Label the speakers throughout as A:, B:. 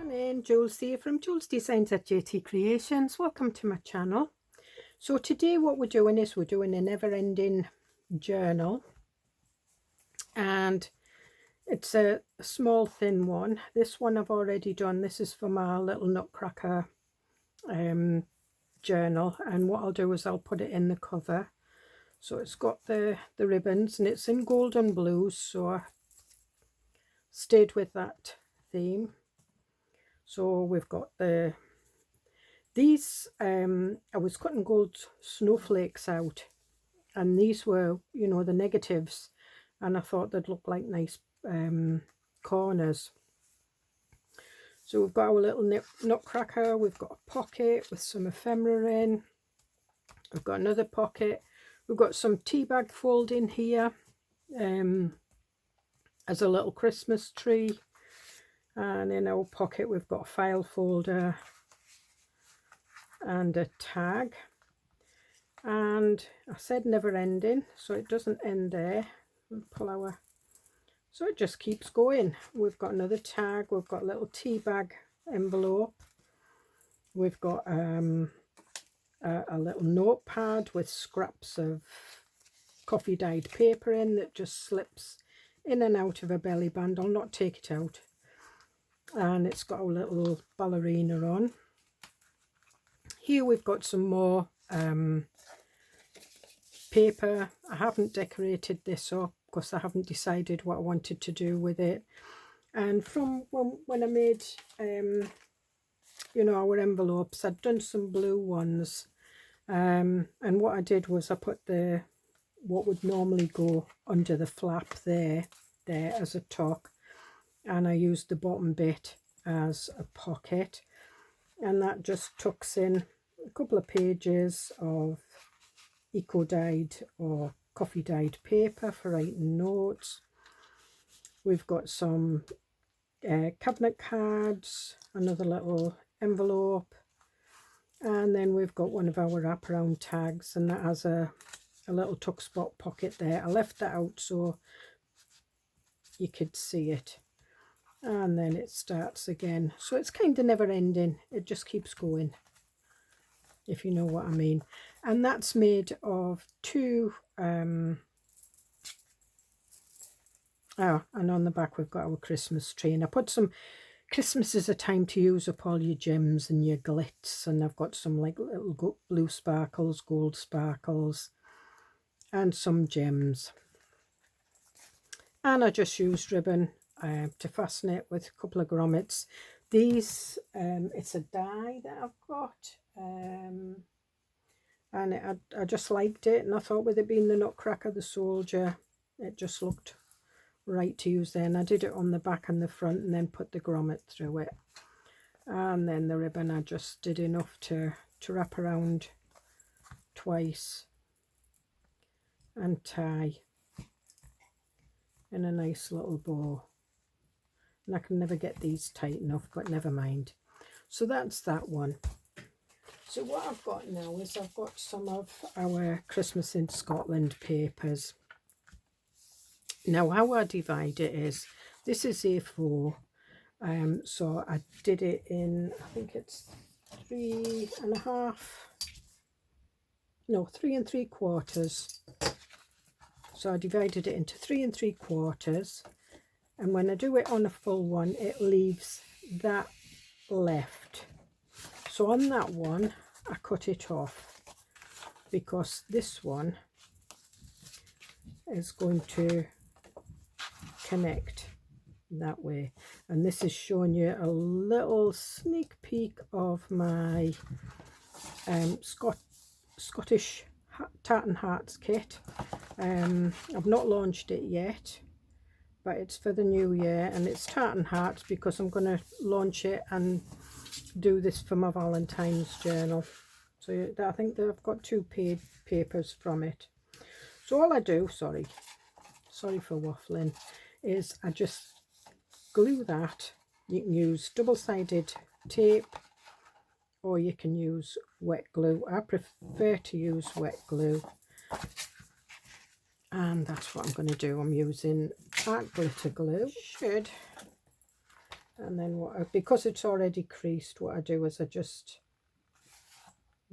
A: morning, Jules here from Joolsedesigns at Tatty Creations. Welcome to my channel. So today what we're doing is we're doing a never-ending journal, and it's a small thin one. This one I've already done. This is for my little Nutcracker journal, and what I'll do is I'll put it in the cover. So it's got the ribbons and it's in gold and blues, so I stayed with that theme. So we've got these, I was cutting gold snowflakes out, and these were, you know, the negatives, and I thought they'd look like nice corners. So we've got our little nutcracker, we've got a pocket with some ephemera in, we've got another pocket, we've got some tea bag folding here as a little Christmas tree. And in our pocket we've got a file folder and a tag, and I said never ending, so it doesn't end there. We'll pull our, so it just keeps going. We've got another tag, we've got a little tea bag envelope, we've got a little notepad with scraps of coffee dyed paper in that just slips in and out of a belly band. I'll not take it out. And it's got a little ballerina on. Here we've got some more paper. I haven't decorated this up because I haven't decided what I wanted to do with it. And from when I made you know, our envelopes, I'd done some blue ones, and what I did was I put what would normally go under the flap there as a tuck, and I used the bottom bit as a pocket, and that just tucks in a couple of pages of eco dyed or coffee dyed paper for writing notes. We've got some cabinet cards, another little envelope, and then we've got one of our wraparound tags, and that has a little tuck spot pocket there. I left that out so you could see it. And then it starts again, so it's kind of never ending, it just keeps going, if you know what I mean. And that's made of two and on the back we've got our Christmas tree, and I put some, Christmas is a time to use up all your gems and your glitz, and I've got some like little blue sparkles, gold sparkles, and some gems. And I just used ribbon to fasten it with a couple of grommets. These, it's a die that I've got, and I just liked it, and I thought with it being the Nutcracker, the soldier, it just looked right to use there. And I did it on the back and the front, and then put the grommet through it. And then the ribbon I just did enough to wrap around twice and tie in a nice little bow. And I can never get these tight enough, but never mind. So that's that one. So what I've got now is I've got some of our Christmas in Scotland papers. Now how I divide it is, this is A4, so I did it in, I think it's 3 3¾ So I divided it into 3 3/4, and when I do it on a full one, it leaves that left. So on that one, I cut it off because this one is going to connect that way. And this is showing you a little sneak peek of my Scottish Tartan Hearts kit. I've not launched it yet, but it's for the new year, and it's Tartan Hearts because I'm going to launch it and do this for my Valentine's journal. So I think that I've got 2 paid papers from it. So all I do, sorry for waffling, is I just glue that. You can use double-sided tape, or you can use wet glue. I prefer to use wet glue, and that's what I'm going to do. I'm using art glitter glue. Should And then because it's already creased, what I do is I just,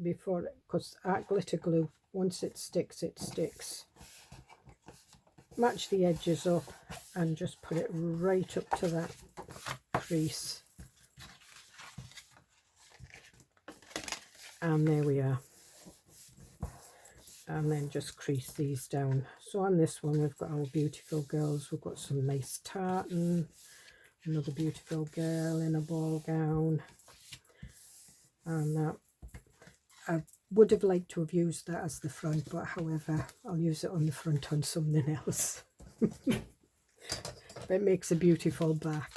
A: because glitter glue, once it sticks, match the edges up and just put it right up to that crease. And there we are. And then just crease these down. So on this one we've got our beautiful girls. We've got some nice tartan, another beautiful girl in a ball gown, and that. I would have liked to have used that as the front, but however I'll use it on the front on something else. It makes a beautiful back.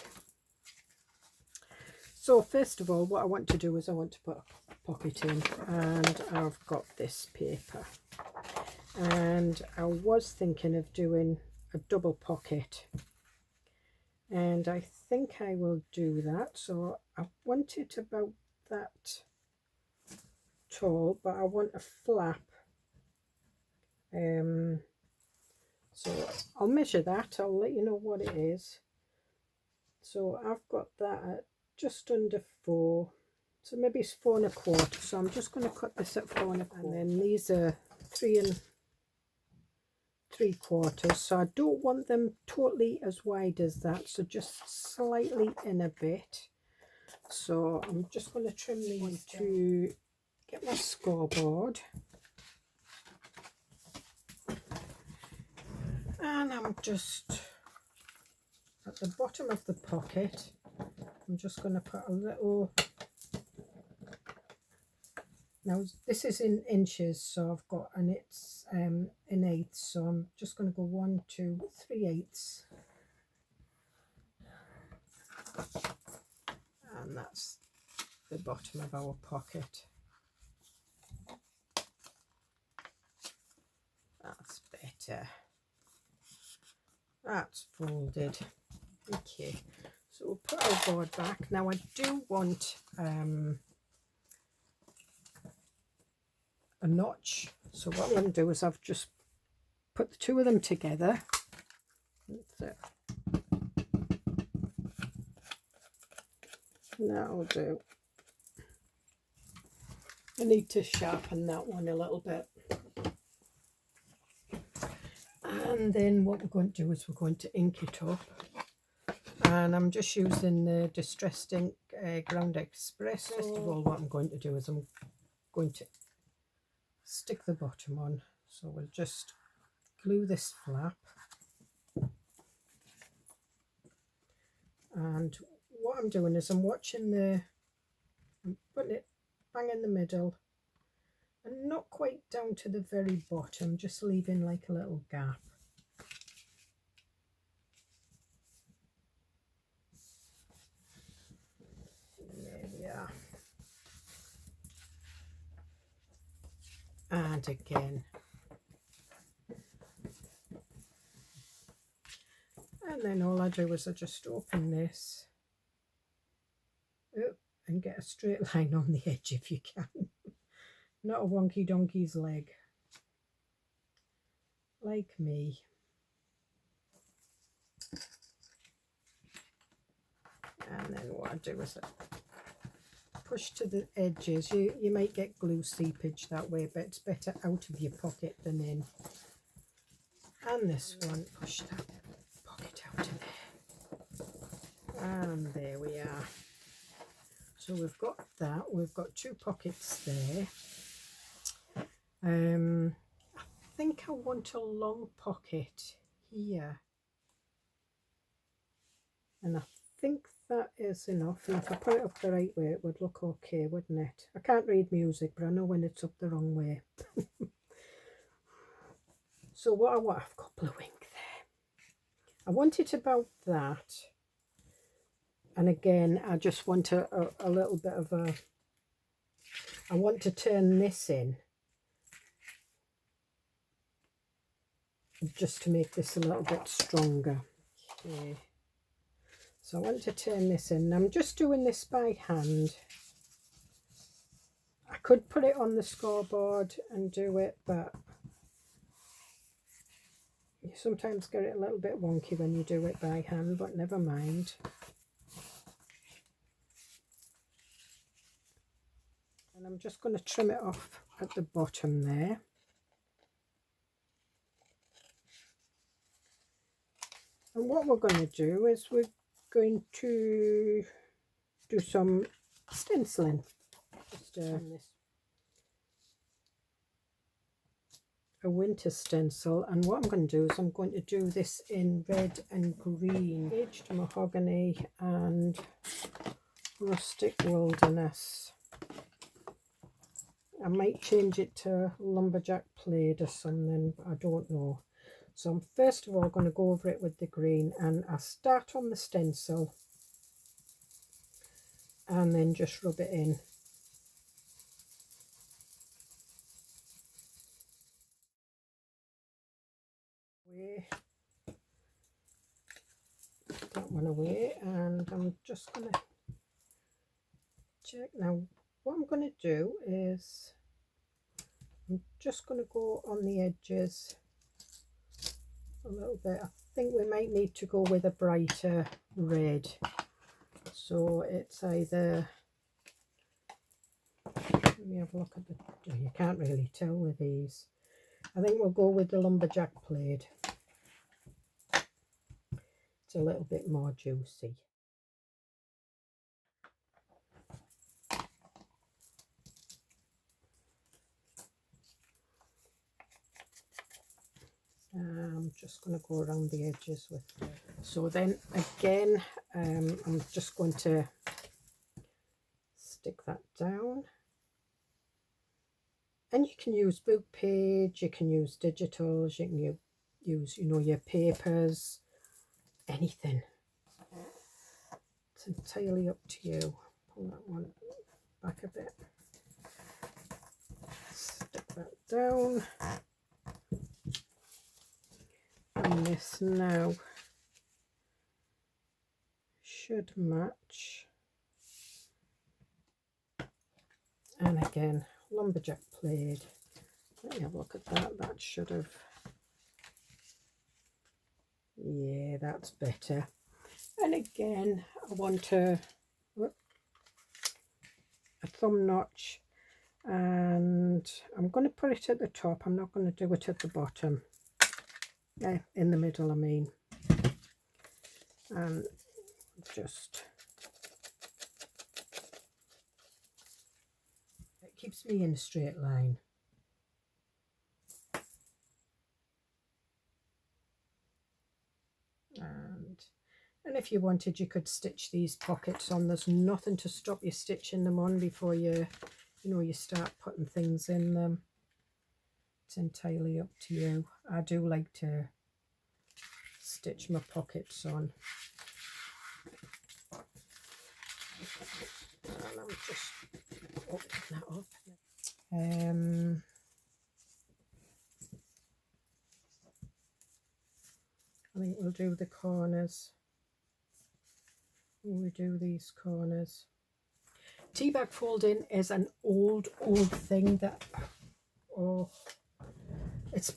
A: So first of all, what I want to do is I want to put a pocket in, and I've got this paper, and I was thinking of doing a double pocket, and I think I will do that. So I want it about that tall, but I want a flap, so I'll measure that. I'll let you know what it is. So I've got that at just under 4, so maybe it's 4 1/4. So I'm just going to cut this at 4 1/4, and then these are 3 3/4. So I don't want them totally as wide as that, so just slightly in a bit. So I'm just going to trim these to get my scoreboard, and I'm just at the bottom of the pocket. I'm just going to put a little, now this is in inches, so I've got, and it's in eighths, so I'm just going to go 1 2 3/8, and that's the bottom of our pocket. That's better. That's folded. Okay, so we'll put our board back. Now I do want a notch, so what I'm going to do is I've just put the two of them together. That'll do. I need to sharpen that one a little bit. And then what we're going to do is we're going to ink it up, and I'm just using the Distressed Ink Ground Express. First of all, what I'm going to do is I'm going to stick the bottom on, so we'll just glue this flap, and what I'm doing is I'm watching I'm putting it bang in the middle and not quite down to the very bottom, just leaving like a little gap. There we are. And again. And then all I do is I just open this and get a straight line on the edge if you can. Not a wonky donkey's leg, like me. And then what I do is I push to the edges. You might get glue seepage that way, but it's better out of your pocket than in. And this one, push that pocket out of there. And there we are. So we've got that. We've got 2 pockets there. I think I want a long pocket here, and I think that is enough, and if I put it up the right way it would look okay, wouldn't it? I can't read music, but I know when it's up the wrong way. So what I want, I've got blue ink there. I want it about that, and again I just want a little bit of I want to turn this in, just to make this a little bit stronger. Okay. So I want to turn this in. I'm just doing this by hand. I could put it on the scoreboard and do it, but you sometimes get it a little bit wonky when you do it by hand, but never mind. And I'm just going to trim it off at the bottom there. And what we're going to do is we're going to do some stenciling. Just this a winter stencil, and what I'm going to do is I'm going to do this in red and green, aged mahogany and rustic wilderness. I might change it to lumberjack plaid or something, I don't know. So I'm first of all going to go over it with the green, and I start on the stencil and then just rub it in. That one away, and I'm just going to check now. What I'm going to do is I'm just going to go on the edges a little bit. I think we might need to go with a brighter red, so it's either, let me have a look at the, you can't really tell with these. I think we'll go with the lumberjack plaid. It's a little bit more juicy. I'm just going to go around the edges with it. So then again, I'm just going to stick that down. And you can use book page, you can use digitals, you can use, you know, your papers, anything. It's entirely up to you. Pull that one back a bit. Stick that down. And this now should match. And again, lumberjack plaid. Let me have a look at that. That should have, yeah, that's better. And again, I want a thumb notch, and I'm going to put it at the top. I'm not going to do it at the bottom. Yeah, in the middle, I mean. And just, it keeps me in a straight line. And if you wanted, you could stitch these pockets on. There's nothing to stop you stitching them on before you know, you start putting things in them. It's entirely up to you. I do like to stitch my pockets on. And I'm just opening that up. I think we'll do the corners. We do these corners. Tea bag folding is an old thing that, oh, it's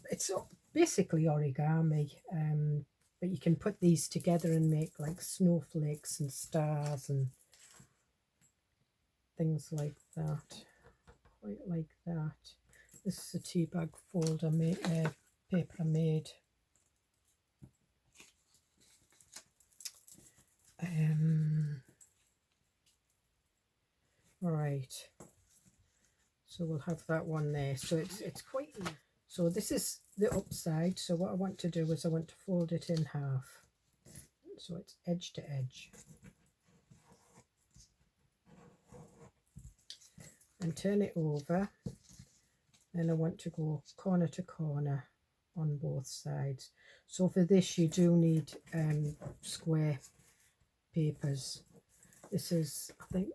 A: basically origami, but you can put these together and make like snowflakes and stars and things like that, quite like that. This is a tea bag folder paper I made. Right, so we'll have that one there. So it's quite easy. So this is the upside. So what I want to do is I want to fold it in half, so it's edge to edge, and turn it over. Then I want to go corner to corner on both sides. So for this you do need square papers. This is, I think,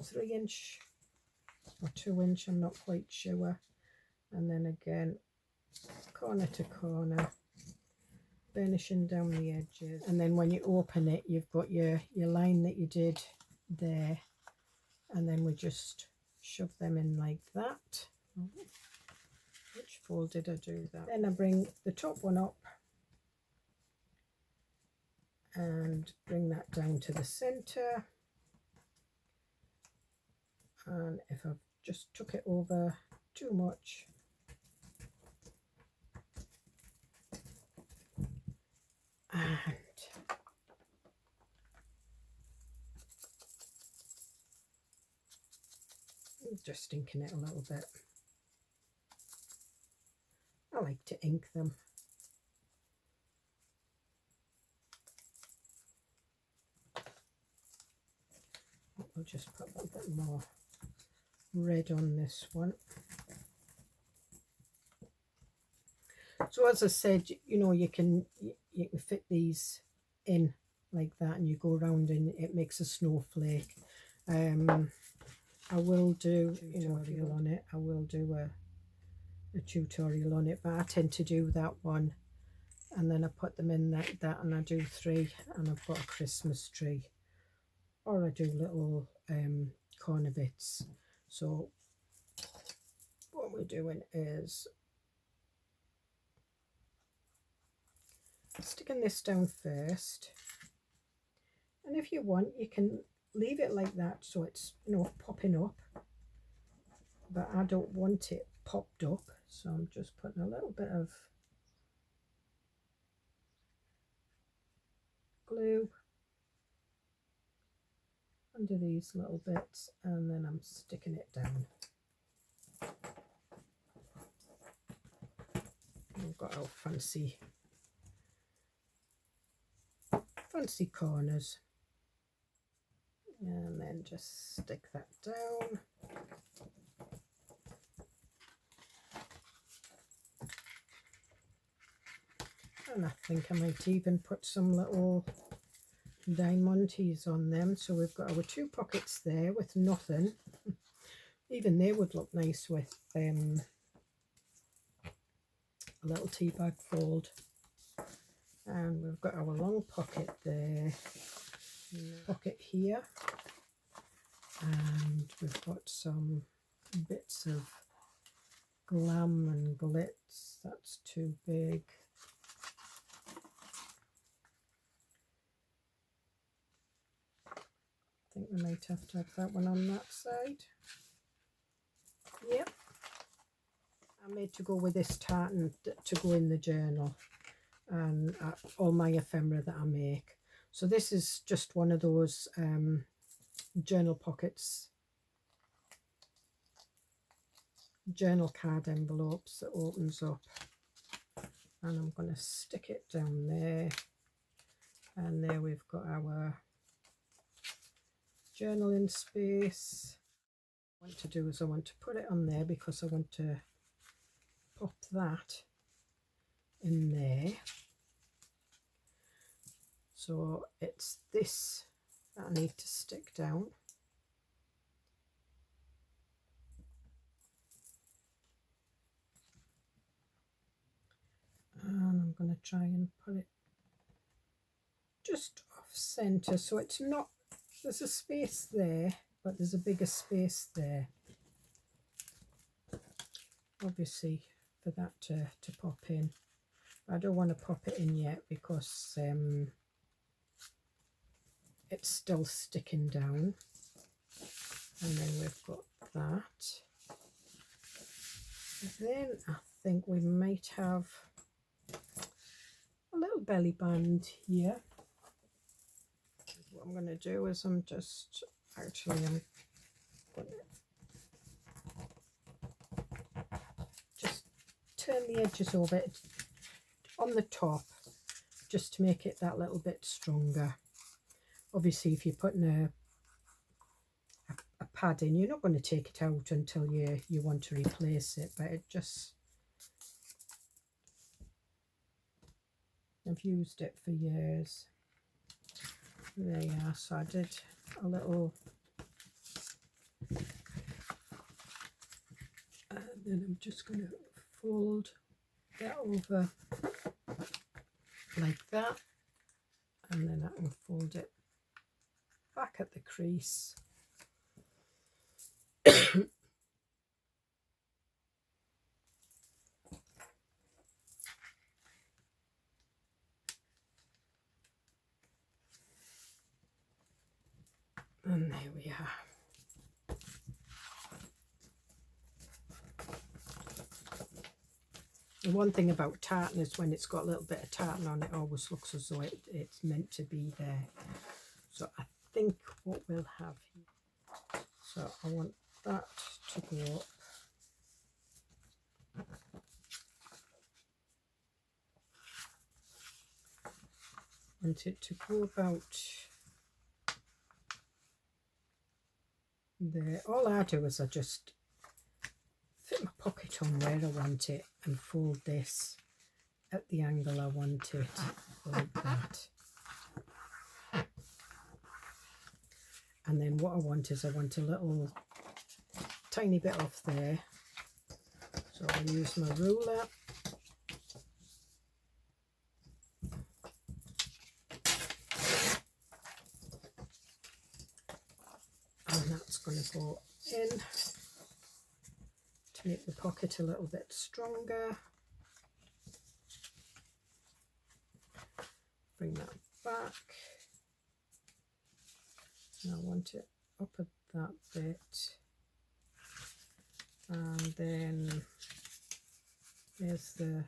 A: 3 inch or 2 inch, I'm not quite sure. And then again, corner to corner, finishing down the edges. And then when you open it, you've got your line that you did there, and then we just shove them in like that. Which fold did I do that? Then I bring the top one up and bring that down to the center. And if I've just took it over too much. And just inking it a little bit. I like to ink them. I'll just put a bit more red on this one. So as I said, you know, you can fit these in like that, and you go around and it makes a snowflake. I will do, you know, a tutorial on it. I will do a tutorial on it, but I tend to do that one, and then I put them in like that, and I do 3, and I've got a Christmas tree, or I do little corner bits. So what we're doing is sticking this down first, and if you want you can leave it like that so it's, you know, popping up, but I don't want it popped up, so I'm just putting a little bit of glue under these little bits, and then I'm sticking it down. We've got our fancy corners, and then just stick that down. And I think I might even put some little diamantes on them. So we've got our 2 pockets there with nothing. Even they would look nice with a little tea bag fold. And we've got our long pocket there, pocket here, and we've got some bits of glam and glitz. That's too big. I think we might have to have that one on that side. Yep. I made to go with this tartan to go in the journal, and all my ephemera that I make. So this is just one of those journal pockets, journal card envelopes that opens up, and I'm going to stick it down there, and there we've got our journaling space. What I want to do is I want to put it on there because I want to pop that in there. So it's this that I need to stick down. And I'm going to try and put it just off centre, so it's not, there's a space there, but there's a bigger space there, obviously, for that to pop in. I don't want to pop it in yet because it's still sticking down. And then we've got that. Then I think we might have a little belly band here. What I'm going to do is I'm going to just turn the edges of it on the top just to make it that little bit stronger. Obviously, if you're putting a pad in, you're not going to take it out until you want to replace it, but it just, I've used it for years. There you are. So I did a little, and then I'm just going to fold that over like that, and then I can fold it back at the crease. And there we are. The one thing about tartan is when it's got a little bit of tartan on, it always looks as though it's meant to be there. So I think what we'll have here, so I want that to go up. I want it to go about there. All I do is I just fit my pocket on where I want it and fold this at the angle I want it, like that. And then what I want is I want a little tiny bit off there. So I'll use my ruler. And that's going to go in to make the pocket a little bit stronger. Bring that back. And I want it up at that bit. And then there's the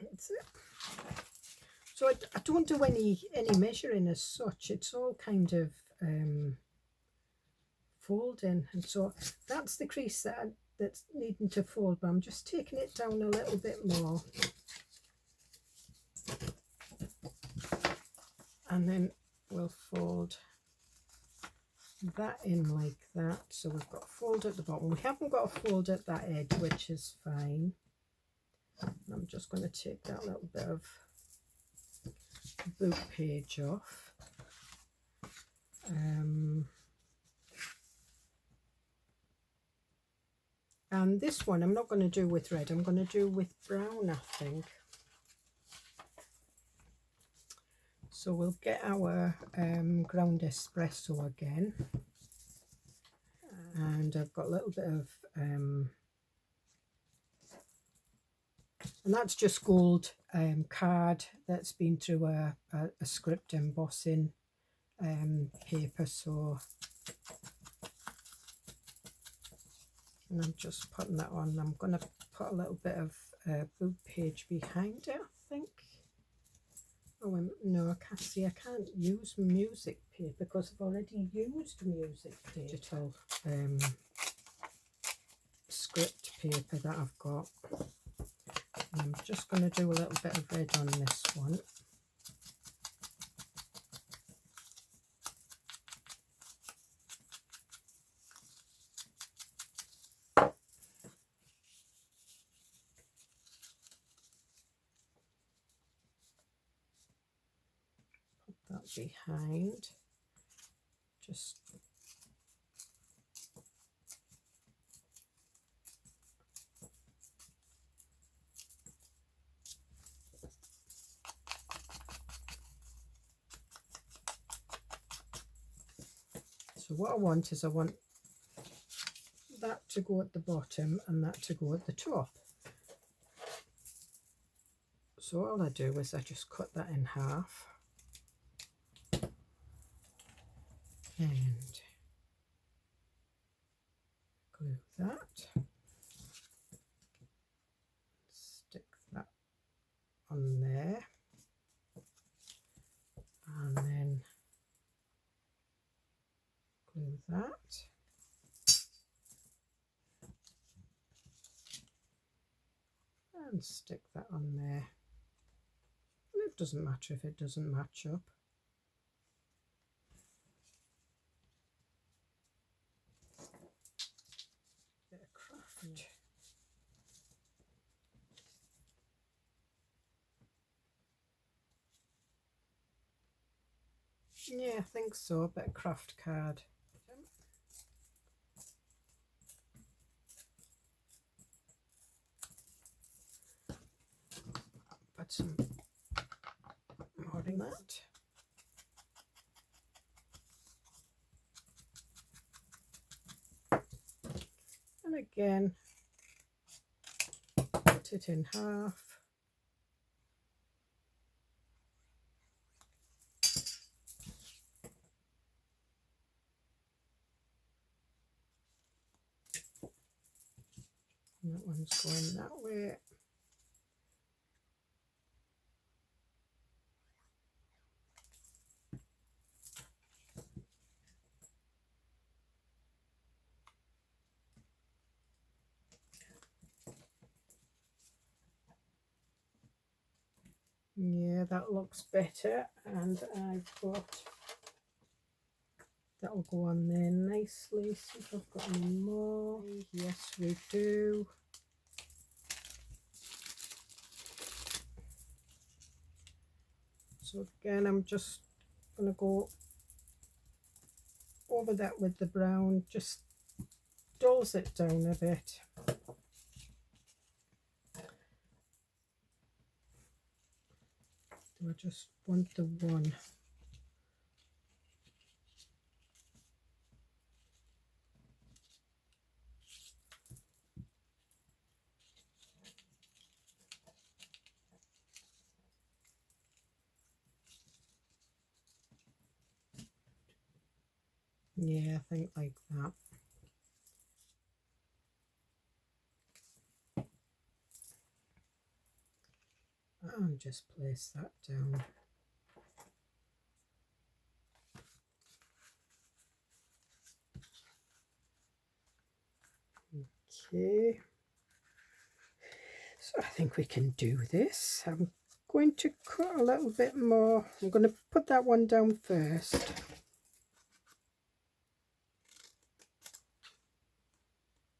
A: that's it. So I don't do any measuring as such. It's all kind of folding, and so that's the crease that's needing to fold, but I'm just taking it down a little bit more, and then we'll fold that in like that. So we've got a fold at the bottom. We haven't got a fold at that edge, which is fine. I'm just going to take that little bit of book page off. And this one I'm not going to do with red, I'm going to do with brown, I think. So we'll get our ground espresso again, and I've got a little bit of and that's just gold card that's been through a script embossing paper. So, and I'm just putting that on. I'm going to put a little bit of book page behind it, I think. Oh no, I can't see. I can't use music paper because I've already used music paper. Digital script paper that I've got. And I'm just going to do a little bit of red on this one. That behind, just so what I want is I want that to go at the bottom and that to go at the top. So all I do is I just cut that in half. And glue that, stick that on there, and then glue that, and stick that on there. And it doesn't matter if it doesn't match up. Yeah, I think so. A bit of craft card. Put some more in that. And again, cut it in half. And that one's going that way. Yeah, that looks better, and I've got, that'll go on there nicely. See if I've got any more. Yes, we do. So again, I'm just going to go over that with the brown, just dulls it down a bit. I just want the one. Yeah, I think like that. And just place that down. Okay, so I think we can do this. I'm going to cut a little bit more. I'm going to put that one down first.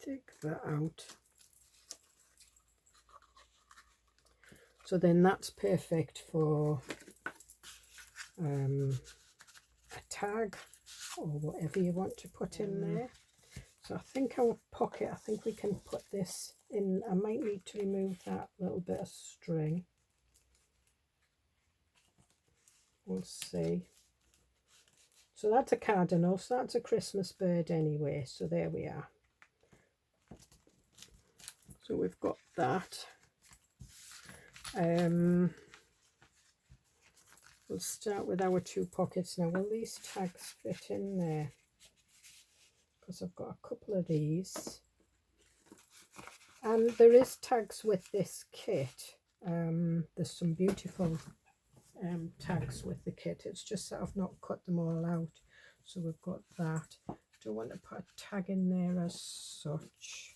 A: Take that out. So then that's perfect for a tag or whatever you want to put in there. So I think our pocket, I think we can put this in. I might need to remove that little bit of string. We'll see. So that's a cardinal, so that's a Christmas bird anyway. So there we are. So we've got that. We'll start with our two pockets now. Will these tags fit in there? Because I've got a couple of these, and there is tags with this kit. There's some beautiful tags with the kit. It's just that I've not cut them all out. So we've got that. Don't want to put a tag in there as such,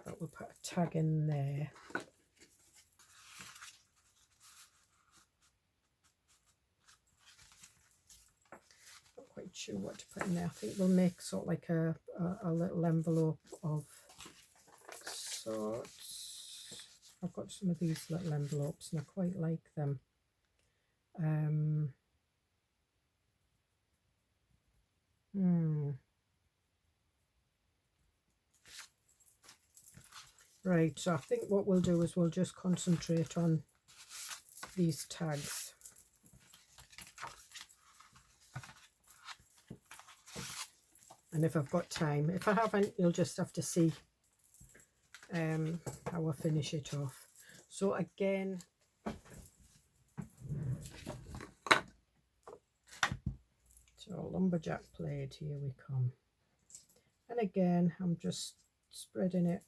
A: but we'll put a tag in there. Quite sure what to put in there. I think we'll make sort of like a little envelope of sorts. I've got some of these little envelopes and I quite like them. Right, so I think what we'll do is we'll just concentrate on these tags. And if I've got time, if I haven't, you'll just have to see how I finish it off. So again, so lumberjack plaid, here we come. And again, I'm just spreading it.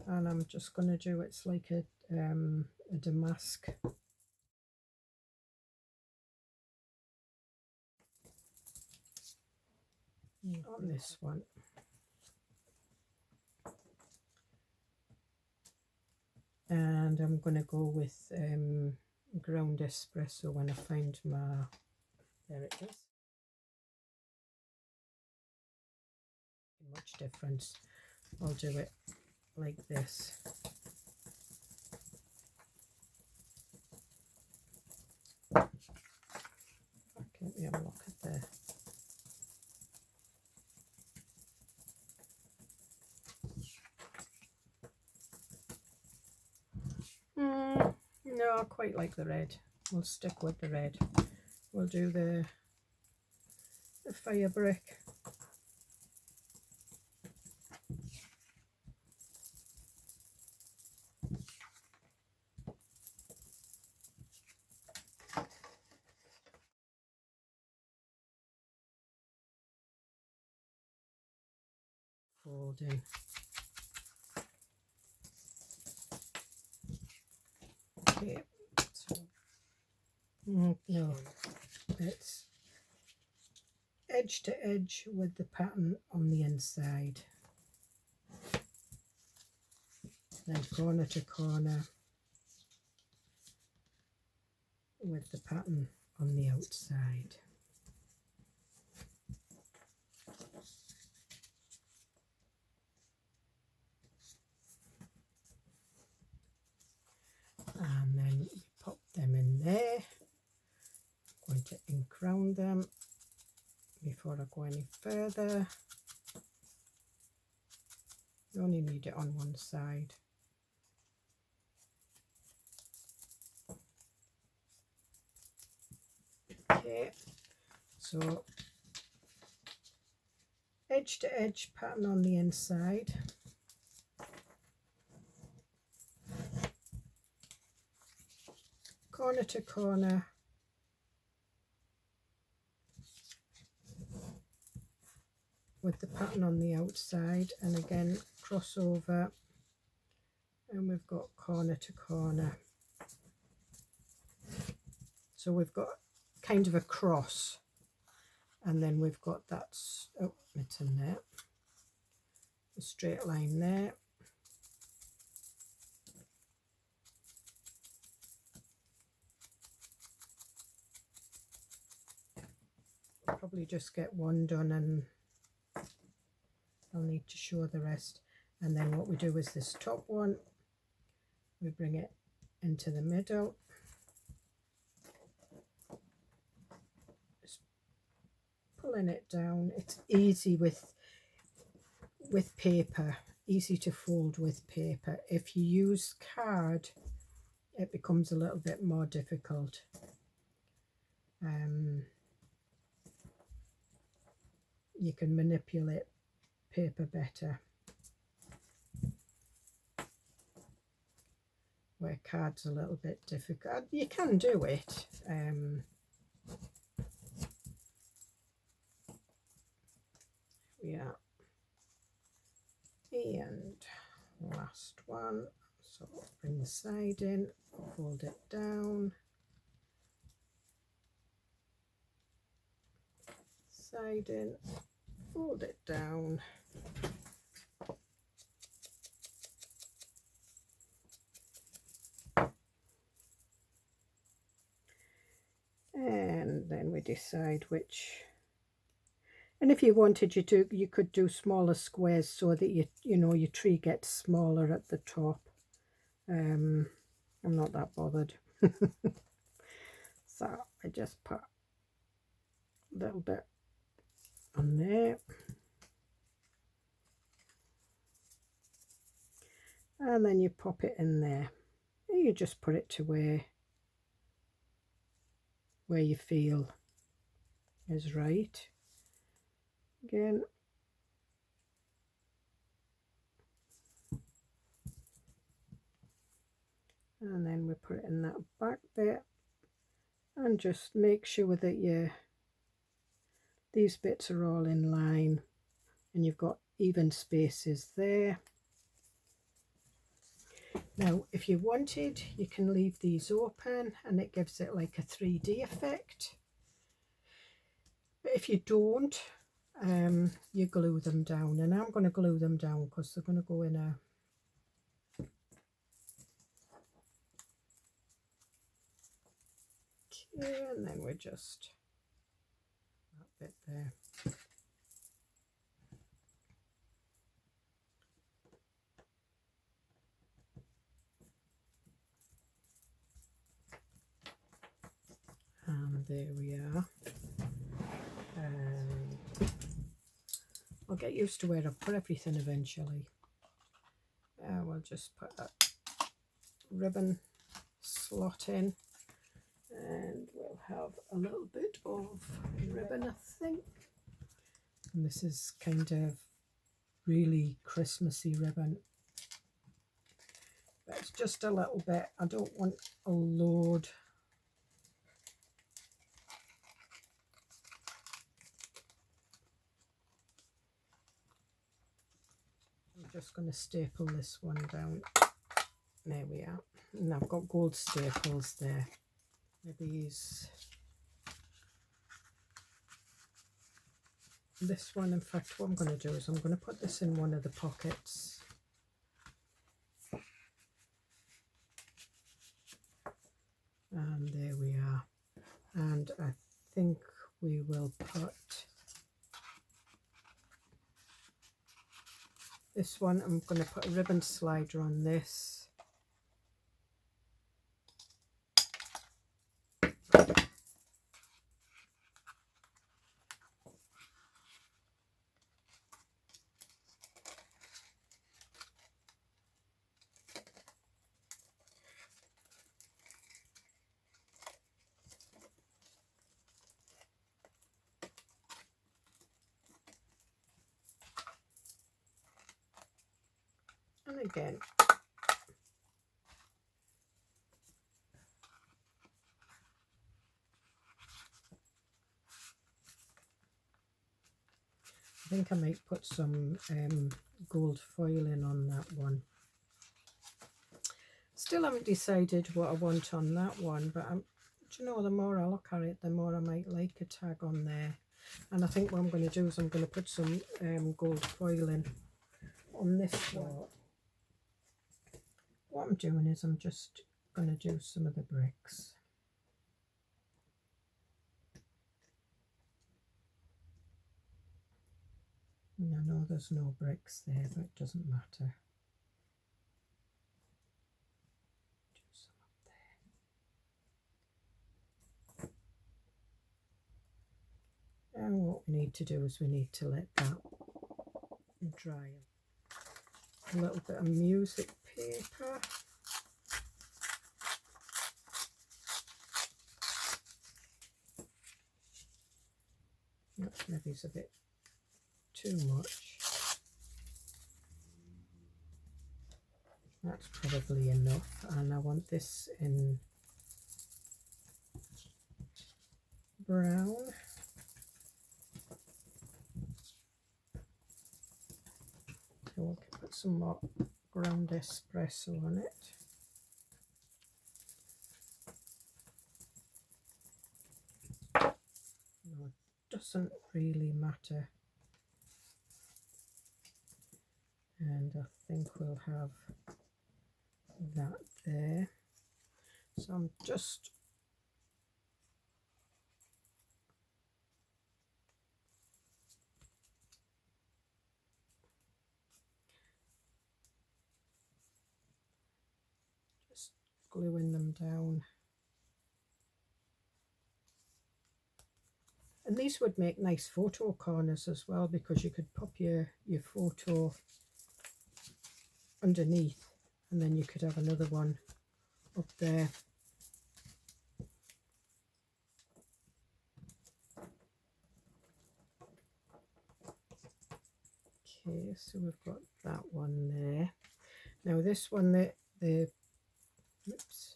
A: And I'm just going to do, it's like a damask. On this one. And I'm going to go with ground espresso when I find my, there it is. Much difference. I'll do it like this. Let me have a look at there. No, I quite like the red. We'll stick with the red. We'll do the fire brick. folding. Okay, so no, it's edge to edge with the pattern on the inside, then corner to corner with the pattern on the outside. And then we pop them in there. I'm going to ink round them before I go any further. You only need it on one side. Okay, so edge to edge pattern on the inside. Corner to corner with the pattern on the outside, and again cross over, and we've got corner to corner. So we've got kind of a cross, and then we've got that, oh, it's in there, a straight line there. Probably just get one done and I'll need to show the rest. And then what we do is this top one, we bring it into the middle, just pulling it down. It's easy with paper, easy to fold with paper. If you use card, it becomes a little bit more difficult. You can manipulate paper better, where card's a little bit difficult. You can do it. Yeah. And last one. So bring the side in, fold it down, side in, fold it down, and then we decide which. And if you wanted, you could do smaller squares so that you know your tree gets smaller at the top. I'm not that bothered. So I just put a little bit on there, and then you pop it in there, and you just put it to where you feel is right. Again, and then we put it in that back bit, and just make sure that these bits are all in line and you've got even spaces there. Now if you wanted, you can leave these open and it gives it like a 3D effect, but if you don't, you glue them down, and I'm going to glue them down because they're going to go in a and then we just that bit there. And there we are. I'll get used to where I've put everything eventually. We'll just put a ribbon slot in, and we'll have a little bit of ribbon, I think. And this is kind of really Christmassy ribbon, but it's just a little bit. I don't want a load. just going to staple this one down. There we are. And I've got gold staples there. Maybe use this one. In fact, what I'm going to do is I'm going to put this in one of the pockets. And there we are. And I think we will put this one. I'm going to put a ribbon slider on this. And again, I think I might put some gold foiling on that one. Still haven't decided what I want on that one, but do you know, the more I look at it, the more I might like a tag on there. And I think what I'm going to do is I'm going to put some gold foiling on this one. What I'm doing is I'm just going to do some of the bricks. And I know there's no bricks there, but it doesn't matter. Do some up there. And what we need to do is we need to let that dry. A little bit of music paper. Maybe it's a bit too much. That's probably enough, and I want this in brown. So we'll put some more ground espresso on it. No, it doesn't really matter. And I think we'll have that there. So I'm just gluing them down. And these would make nice photo corners as well, because you could pop your photo underneath, and then you could have another one up there. Okay, so we've got that one there. Now this one, the oops,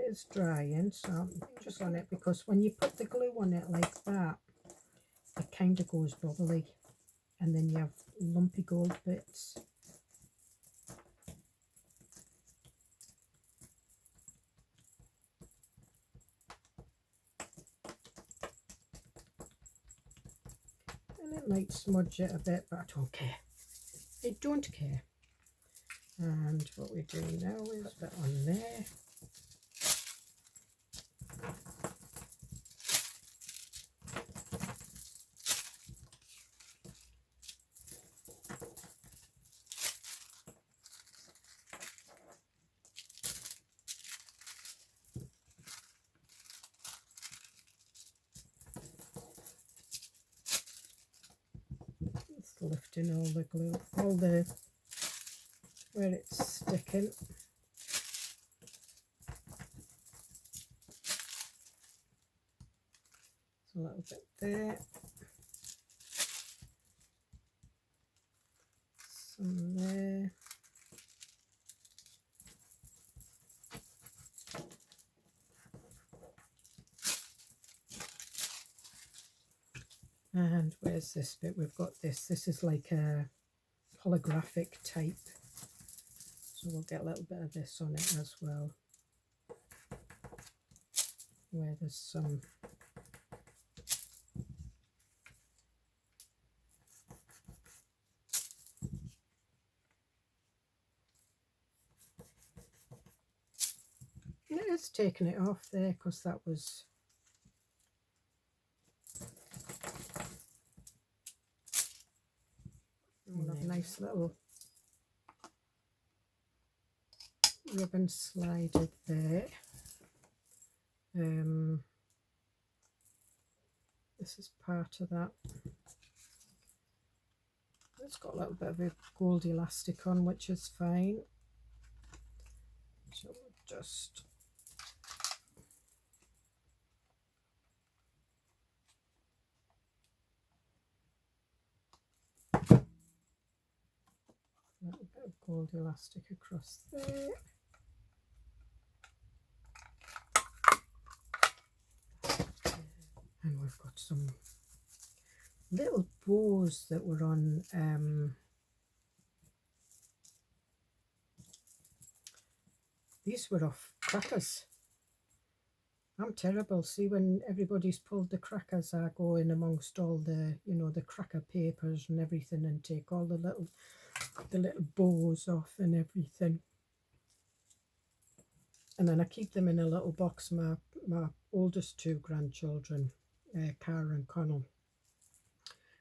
A: is drying, so I'm just on it, because when you put the glue on it like that, it kind of goes bubbly, and then you have lumpy gold bits. And it might smudge it a bit, but I don't care. I don't care. And what we do now is put that on there. It's lifting all the glue, all the where it's sticking. A little bit there, some there, and where's this bit? We've got this. This is like a holographic type. So we'll get a little bit of this on it as well, where there's some it's taking it off there because that was a nice little ribbon slided there. This is part of that. It's got a little bit of a gold elastic on, which is fine. So we'll just a little bit of gold elastic across there. And we've got some little bows that were on these were off crackers. I'm terrible. See, when everybody's pulled the crackers, I go in amongst all the, you know, the cracker papers and everything and take all the little bows off and everything. And then I keep them in a little box. My oldest two grandchildren, Cara and Connell.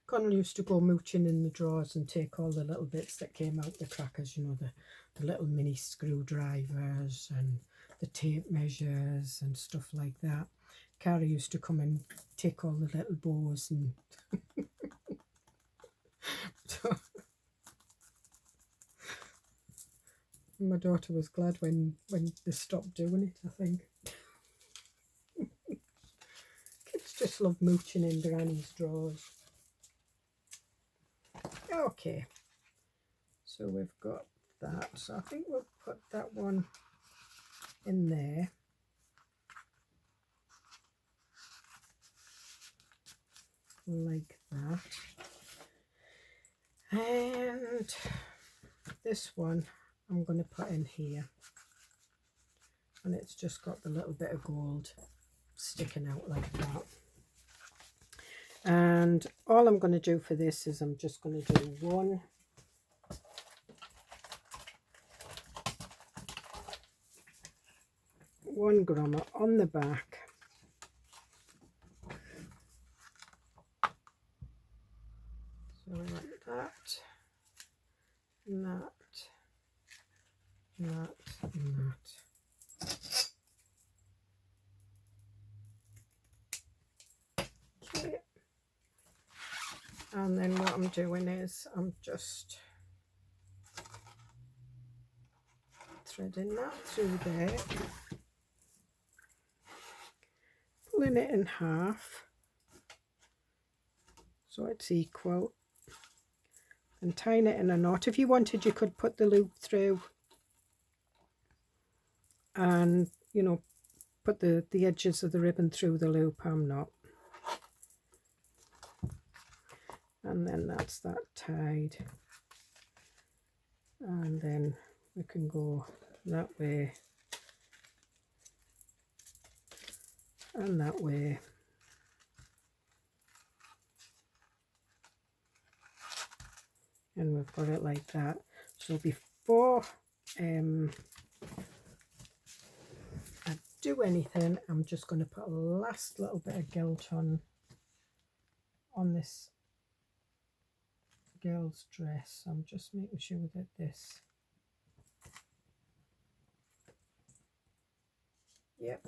A: Connell used to go mooching in the drawers and take all the little bits that came out the crackers, you know, the little mini screwdrivers and the tape measures and stuff like that. Cara used to come and take all the little bows and so my daughter was glad when they stopped doing it, I think. Kids just love mooching in granny's drawers. Okay, so we've got that. So I think we'll put that one in there. Like that. And this one I'm going to put in here. And it's just got the little bit of gold sticking out like that. And all I'm going to do for this is I'm just going to do one grommet on the back. So like that, and that, and that, and that. Okay. And then what I'm doing is I'm just threading that through there, pulling it in half so it's equal, and tying it in a knot. If you wanted, you could put the loop through and, you know, put the edges of the ribbon through the loop. I'm not. And then that's that tied, and then we can go that way and that way, and we've got it like that. So before I do anything, I'm just going to put a last little bit of gilt on this girl's dress. I'm just making sure that this, yep,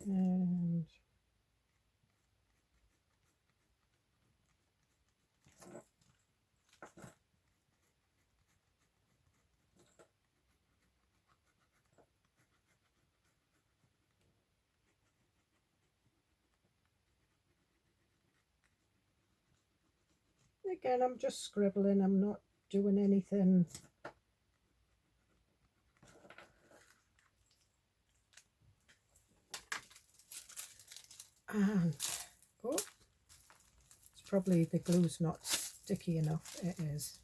A: and Again, I'm just scribbling, I'm not doing anything. And oh, it's probably the glue's not sticky enough. It is.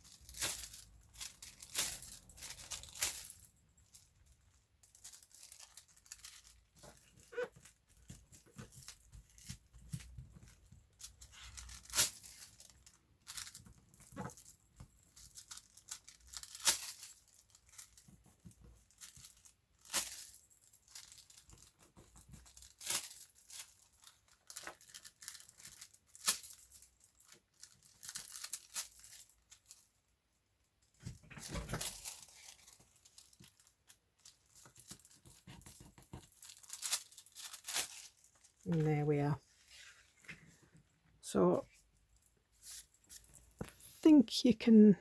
A: And there we are. So I think you can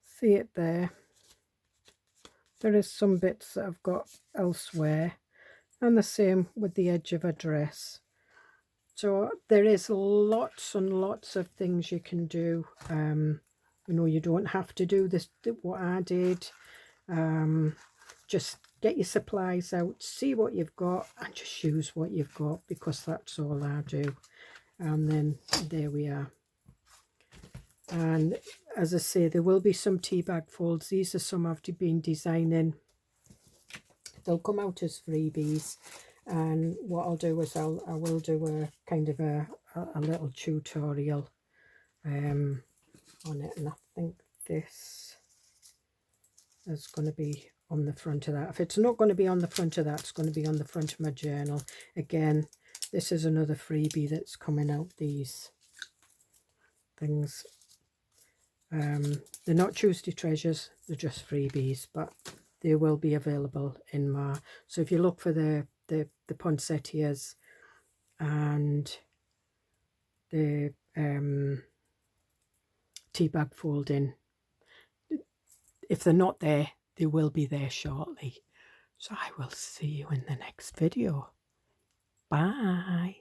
A: see it there. There is some bits that I've got elsewhere, and the same with the edge of a dress. So there is lots and lots of things you can do. You know, you don't have to do this, what I did. Just get your supplies out, see what you've got, and just use what you've got, because that's all I do. And then there we are. And as I say, there will be some tea bag folds. These are some I've been designing. They'll come out as freebies, and what I'll do is I will do a kind of a little tutorial on it, and I think this is going to be on the front of that. If it's not going to be on the front of that, it's going to be on the front of my journal. Again, this is another freebie that's coming out, these things. They're not Tuesday treasures, they're just freebies, but they will be available in March. So if you look for the poinsettias and the tea bag folding, if they're not there, they will be there shortly. So I will see you in the next video. Bye.